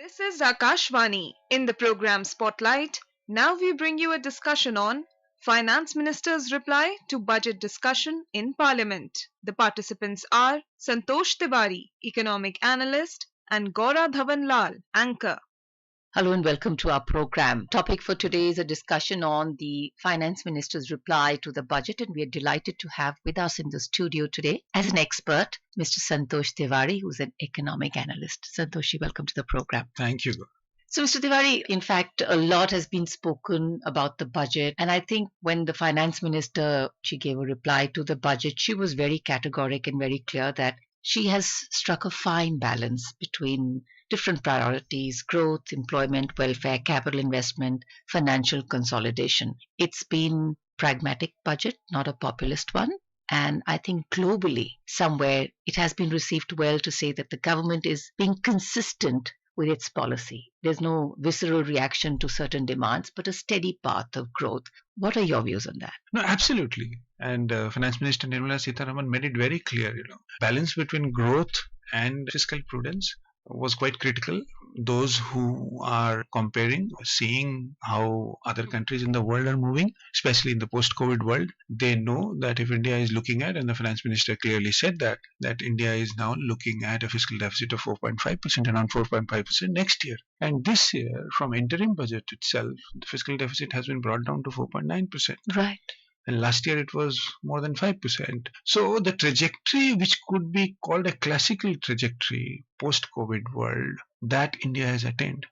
This is Akashvani. In the program Spotlight, now we bring you a discussion on Finance Minister's reply to budget discussion in Parliament. The participants are Santosh Tiwari, Economic Analyst, and Dhawan Lal, Anchor. Hello and welcome to our program. Topic for today is a discussion on the Finance Minister's reply to the budget, and we are delighted to have with us in the studio today as an expert, Mr. Santosh Tiwari, who's an economic analyst. Santoshi, welcome to the program. Thank you. So, Mr. Tiwari, in fact, a lot has been spoken about the budget, and I think when the Finance Minister, she gave a reply to the budget, she was very categoric and very clear that she has struck a fine balance between different priorities: growth, employment, welfare, capital investment, financial consolidation. It's been pragmatic budget, not a populist one. And I think globally, somewhere, it has been received well to say that the government is being consistent with its policy. There's no visceral reaction to certain demands, but a steady path of growth. What are your views on that? No, absolutely. And Finance Minister Nirmala Sitharaman made it very clear, balance between growth and fiscal prudence was quite critical. Those who are comparing, seeing how other countries in the world are moving, especially in the post-COVID world, they know that if India is looking at, and the Finance Minister clearly said that India is now looking at a fiscal deficit of 4.5%, around 4.5% next year. And this year, from interim budget itself, the fiscal deficit has been brought down to 4.9%. Right. And last year it was more than 5%. So the trajectory, which could be called a classical trajectory post-COVID world, that India has attained.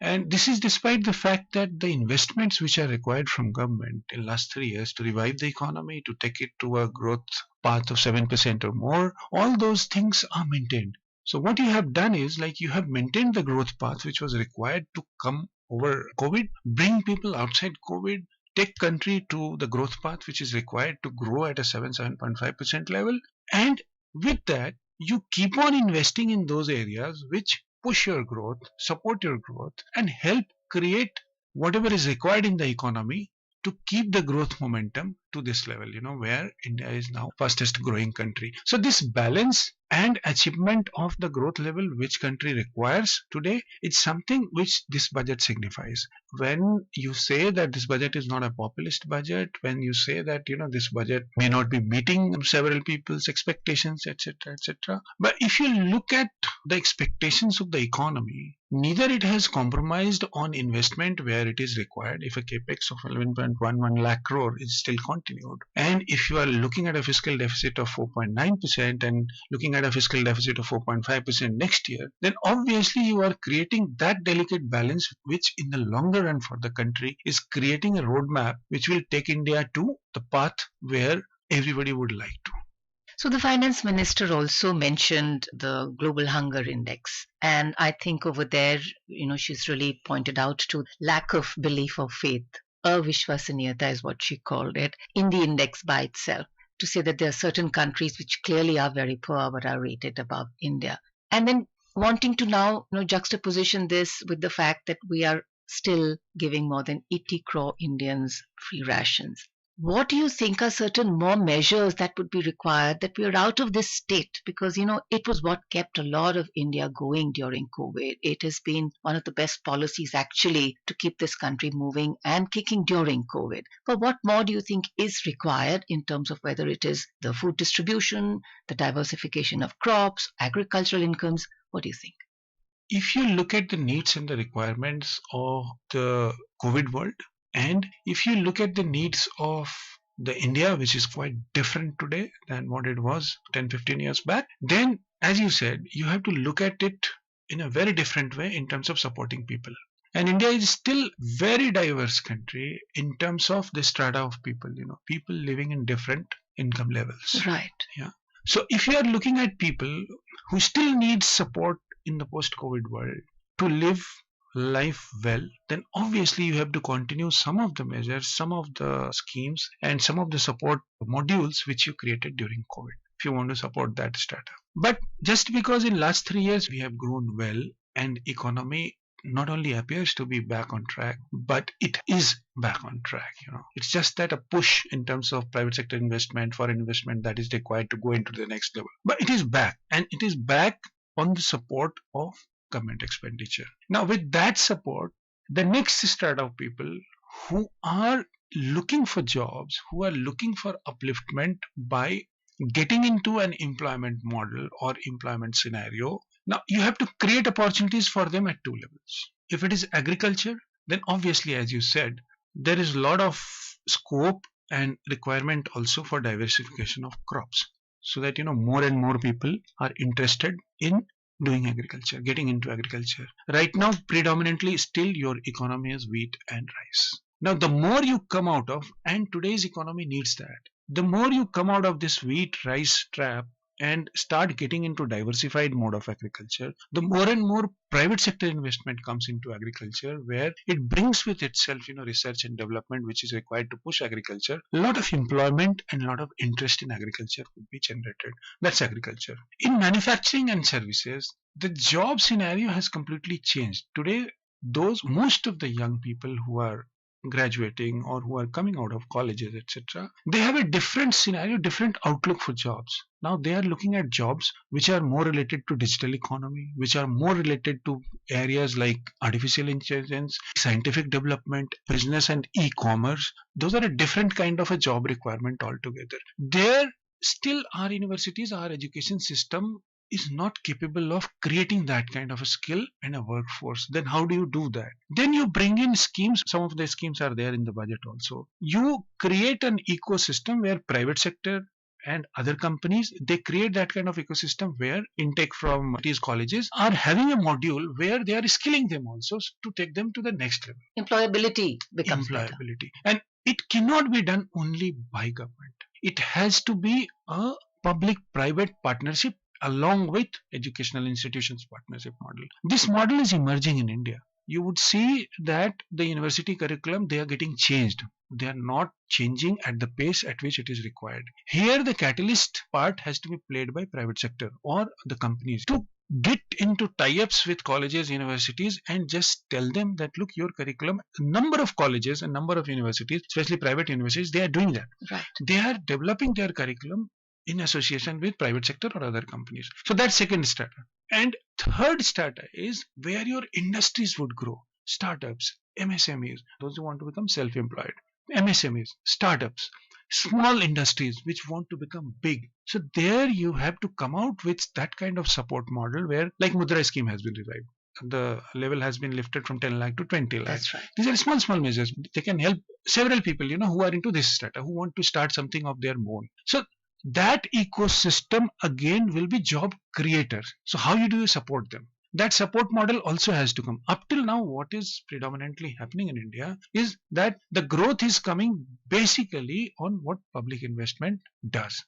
And this is despite the fact that the investments which are required from government in last 3 years to revive the economy, to take it to a growth path of 7% or more, all those things are maintained. So what you have done is, like, you have maintained the growth path which was required to come over COVID, bring people outside COVID, take country to the growth path which is required to grow at a 7.5% level. And with that, you keep on investing in those areas which push your growth, support your growth, and help create whatever is required in the economy to keep the growth momentum to this level, where India is now fastest growing country. So this balance and achievement of the growth level which country requires today is something which this budget signifies. When you say that this budget is not a populist budget, when you say that this budget may not be meeting several people's expectations, etc., etc., but if you look at the expectations of the economy, neither it has compromised on investment where it is required. If a capex of 11.11 lakh crore is still continued, and if you are looking at a fiscal deficit of 4.9% and looking at a fiscal deficit of 4.5% next year, then obviously you are creating that delicate balance which in the longer run for the country is creating a roadmap which will take India to the path where everybody would like to. So the finance minister also mentioned the global hunger index. And I think over there, she's really pointed out to lack of belief or faith. Avishwasaniyata is what she called it, in the index by itself, to say that there are certain countries which clearly are very poor but are rated above India. And then wanting to now juxtaposition this with the fact that we are still giving more than 80 crore Indians free rations. What do you think are certain more measures that would be required, that we are out of this state? Because, it was what kept a lot of India going during COVID. It has been one of the best policies actually to keep this country moving and kicking during COVID. But what more do you think is required in terms of whether it is the food distribution, the diversification of crops, agricultural incomes? What do you think? If you look at the needs and the requirements of the COVID world, and if you look at the needs of the India, which is quite different today than what it was 10-15 years back, then, as you said, you have to look at it in a very different way in terms of supporting people. And India is still very diverse country in terms of the strata of people, people living in different income levels. Right. Yeah. So if you are looking at people who still need support in the post-COVID world to live life well, then obviously you have to continue some of the measures, some of the schemes, and some of the support modules which you created during COVID, if you want to support that strata. But just because in last 3 years we have grown well and economy not only appears to be back on track, but it is back on track. It's just that a push in terms of private sector investment, foreign investment, that is required to go into the next level. But it is back, and it is back on the support of government expenditure. Now, with that support, the next strata of people who are looking for jobs, who are looking for upliftment by getting into an employment model or employment scenario, now you have to create opportunities for them at two levels. If it is agriculture, then obviously, as you said, there is a lot of scope and requirement also for diversification of crops, so that more and more people are interested in doing agriculture, getting into agriculture. Right now, predominantly still your economy is wheat and rice. Now, the more you come out of, and today's economy needs that, the more you come out of this wheat rice trap and start getting into diversified mode of agriculture, the more and more private sector investment comes into agriculture, where it brings with itself research and development which is required to push agriculture. A lot of employment and a lot of interest in agriculture could be generated. That's agriculture. In manufacturing and services, the job scenario has completely changed. Today, most of the young people who are graduating or who are coming out of colleges, etc., they have a different scenario, different outlook for jobs. Now they are looking at jobs which are more related to digital economy, which are more related to areas like artificial intelligence, scientific development, business and e-commerce. Those are a different kind of a job requirement altogether. There still our universities, our education system is not capable of creating that kind of a skill and a workforce. Then how do you do that? Then you bring in schemes. Some of the schemes are there in the budget also. You create an ecosystem where private sector and other companies, they create that kind of ecosystem where intake from these colleges are having a module where they are skilling them also to take them to the next level. Employability becomes better. And it cannot be done only by government. It has to be a public-private partnership along with educational institutions partnership model. This model is emerging in India. You would see that the university curriculum, they are getting changed. They are not changing at the pace at which it is required. Here the catalyst part has to be played by private sector or the companies to get into tie-ups with colleges, universities, and just tell them that, look, your curriculum, number of colleges and number of universities, especially private universities, they are doing that. Right. They are developing their curriculum in association with private sector or other companies. So that's second strata. And third strata is where your industries would grow. Startups, MSMEs, those who want to become self-employed. MSMEs, startups, small industries which want to become big. So there you have to come out with that kind of support model where, like Mudra scheme has been revived. The level has been lifted from 10 lakh to 20 lakh. That's right. These are small measures. They can help several people, who are into this strata, who want to start something of their own. So that ecosystem again will be job creators. So how do you support them? That support model also has to come. Up till now, what is predominantly happening in India is that the growth is coming basically on what public investment does.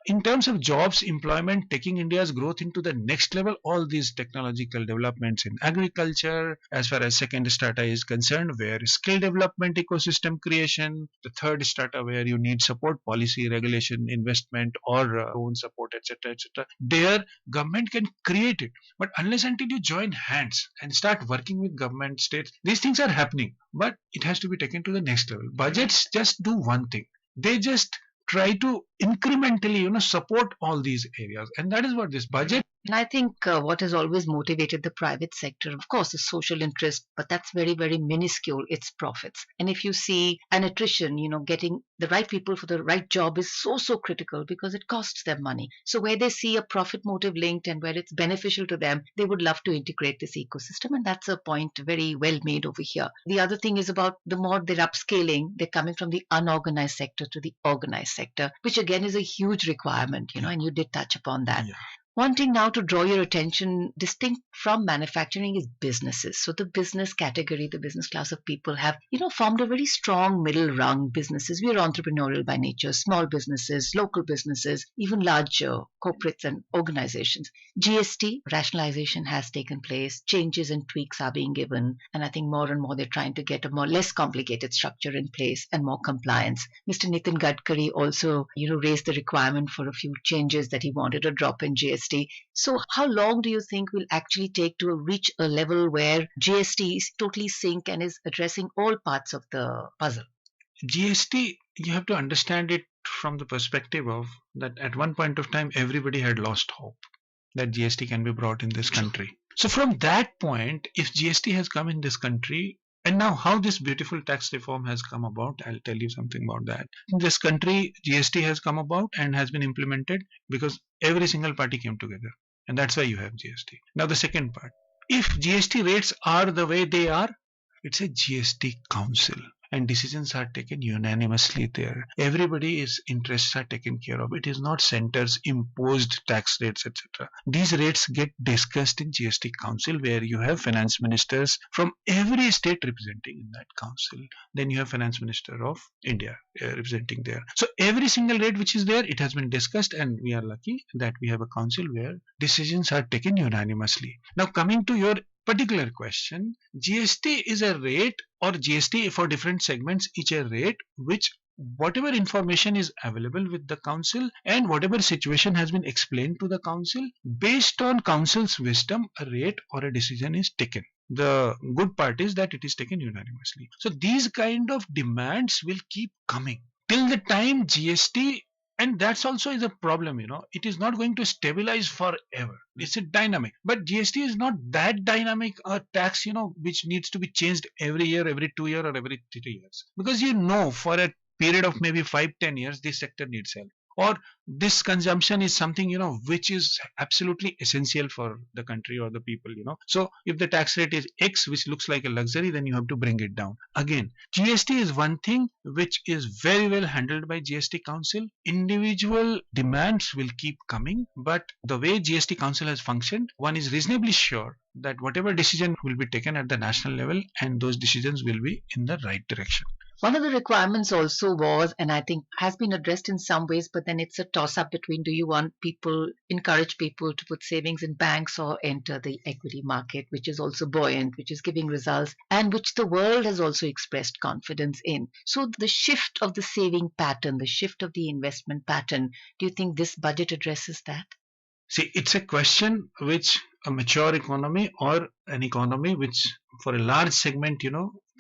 In terms of jobs, employment, taking India's growth into the next level, all these technological developments in agriculture, as far as second strata is concerned, where skill development, ecosystem creation, the third strata where you need support, policy, regulation, investment, or own support, etc., etc. There, government can create it, but unless until you join hands and start working with government, states, these things are happening, but it has to be taken to the next level. Budgets just do one thing. They just try to incrementally support all these areas, and that is what this budget. And I think what has always motivated the private sector, of course, is social interest, but that's very, very minuscule. It's profits. And if you see an attrition, getting the right people for the right job is so critical because it costs them money. So where they see a profit motive linked and where it's beneficial to them, they would love to integrate this ecosystem. And that's a point very well made over here. The other thing is about the more they're upscaling, they're coming from the unorganized sector to the organized sector, which again is a huge requirement, and you did touch upon that. Yeah. One thing now to draw your attention, distinct from manufacturing, is businesses. So the business category, the business class of people have, formed a very strong middle rung businesses. We are entrepreneurial by nature, small businesses, local businesses, even larger corporates and organizations. GST rationalization has taken place. Changes and tweaks are being given. And I think more and more they're trying to get a less complicated structure in place and more compliance. Mr. Nitin Gadkari also, raised the requirement for a few changes that he wanted a drop in GST. So how long do you think will actually take to reach a level where GST is totally sync and is addressing all parts of the puzzle? GST, you have to understand it from the perspective of that at one point of time, everybody had lost hope. that GST can be brought in this country. So from that point, if GST has come in this country, and now how this beautiful tax reform has come about, I'll tell you something about that. In this country, GST has come about and has been implemented because every single party came together. And that's why you have GST. Now the second part. If GST rates are the way they are, it's a GST council and decisions are taken unanimously there. Everybody's interests are taken care of. It is not centers imposed tax rates, etc. These rates get discussed in GST council where you have finance ministers from every state representing in that council. Then you have finance minister of India representing there. So every single rate which is there, it has been discussed, and we are lucky that we have a council where decisions are taken unanimously. Now coming to your particular question, GST is a rate, or GST for different segments, each a rate which whatever information is available with the council and whatever situation has been explained to the council, based on council's wisdom, a rate or a decision is taken. The good part is that it is taken unanimously. So these kind of demands will keep coming till the time GST, and that's also is a problem, it is not going to stabilize forever. It's a dynamic, but GST is not that dynamic a tax, which needs to be changed every year, every 2 years, or every 3 years, because for a period of maybe 5-10 years this sector needs help, or this consumption is something which is absolutely essential for the country or the people. So if the tax rate is X, which looks like a luxury, then you have to bring it down. Again, GST is one thing which is very well handled by GST council. Individual demands will keep coming, but the way GST council has functioned, one is reasonably sure that whatever decision will be taken at the national level, and those decisions will be in the right direction. One of the requirements also was, and I think has been addressed in some ways, but then it's a toss-up between, do you encourage people to put savings in banks or enter the equity market, which is also buoyant, which is giving results, and which the world has also expressed confidence in. So the shift of the saving pattern, the shift of the investment pattern, do you think this budget addresses that? See, it's a question which a mature economy or an economy which for a large segment,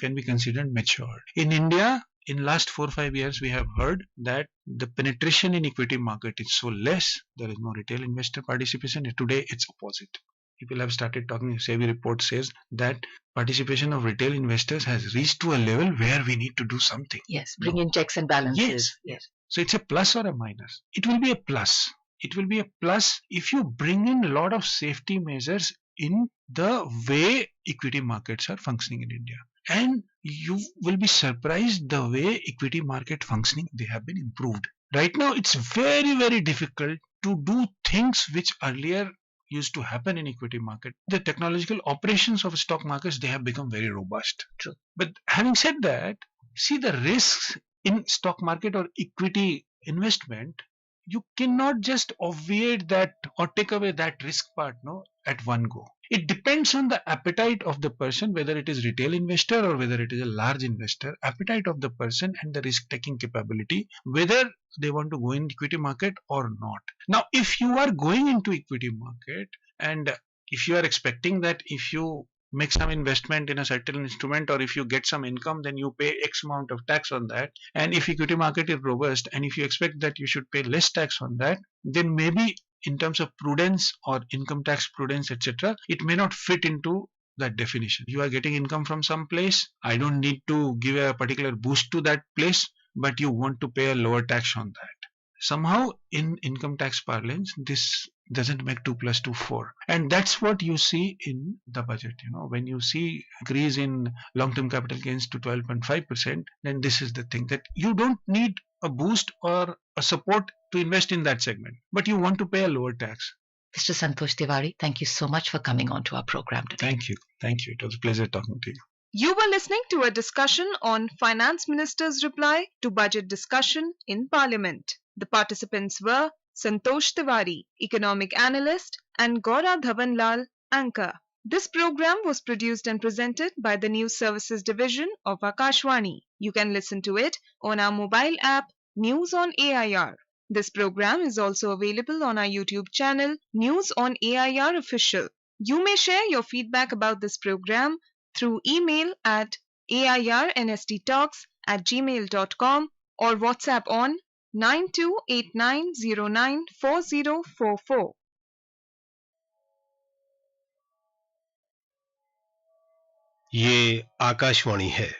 can be considered mature. In India, in last 4-5 years, we have heard that the penetration in equity market is so less, there is no retail investor participation. Today, it's opposite. People have started talking, SEBI report says that participation of retail investors has reached to a level where we need to do something. Yes, bring in checks and balances. Yes. So it's a plus or a minus? It will be a plus. It will be a plus if you bring in a lot of safety measures in the way equity markets are functioning in India. And you will be surprised the way equity market functioning, they have been improved. Right now, it's very, very difficult to do things which earlier used to happen in equity market. The technological operations of stock markets, they have become very robust. True. But having said that, see the risks in stock market or equity investment, you cannot just obviate that or take away that risk part at one go. It depends on the appetite of the person, whether it is retail investor or whether it is a large investor, appetite of the person and the risk taking capability, whether they want to go in equity market or not. Now, if you are going into equity market and if you are expecting that if you make some investment in a certain instrument or if you get some income, then you pay X amount of tax on that. And if equity market is robust and if you expect that you should pay less tax on that, then maybe in terms of prudence or income tax prudence, etc., it may not fit into that definition. You are getting income from some place. I don't need to give a particular boost to that place, but you want to pay a lower tax on that. Somehow in income tax parlance, this doesn't make 2 + 2 4, and that's what you see in the budget. When you see increase in long-term capital gains to 12.5%, then this is the thing, that you don't need a boost or a support to invest in that segment, but you want to pay a lower tax. Mr. Santosh Tiwari, thank you so much for coming on to our program today. Thank you. It was a pleasure talking to you. You were listening to a discussion on Finance Minister's reply to budget discussion in Parliament. The participants were Santosh Tiwari, Economic Analyst, and Dhawan, Anchor. This program was produced and presented by the News Services Division of Akashvani. You can listen to it on our mobile app, News on AIR. This program is also available on our YouTube channel, News on AIR Official. You may share your feedback about this program through email at airnsttalks@gmail.com or WhatsApp on 9289094044. ये आकाशवाणी है।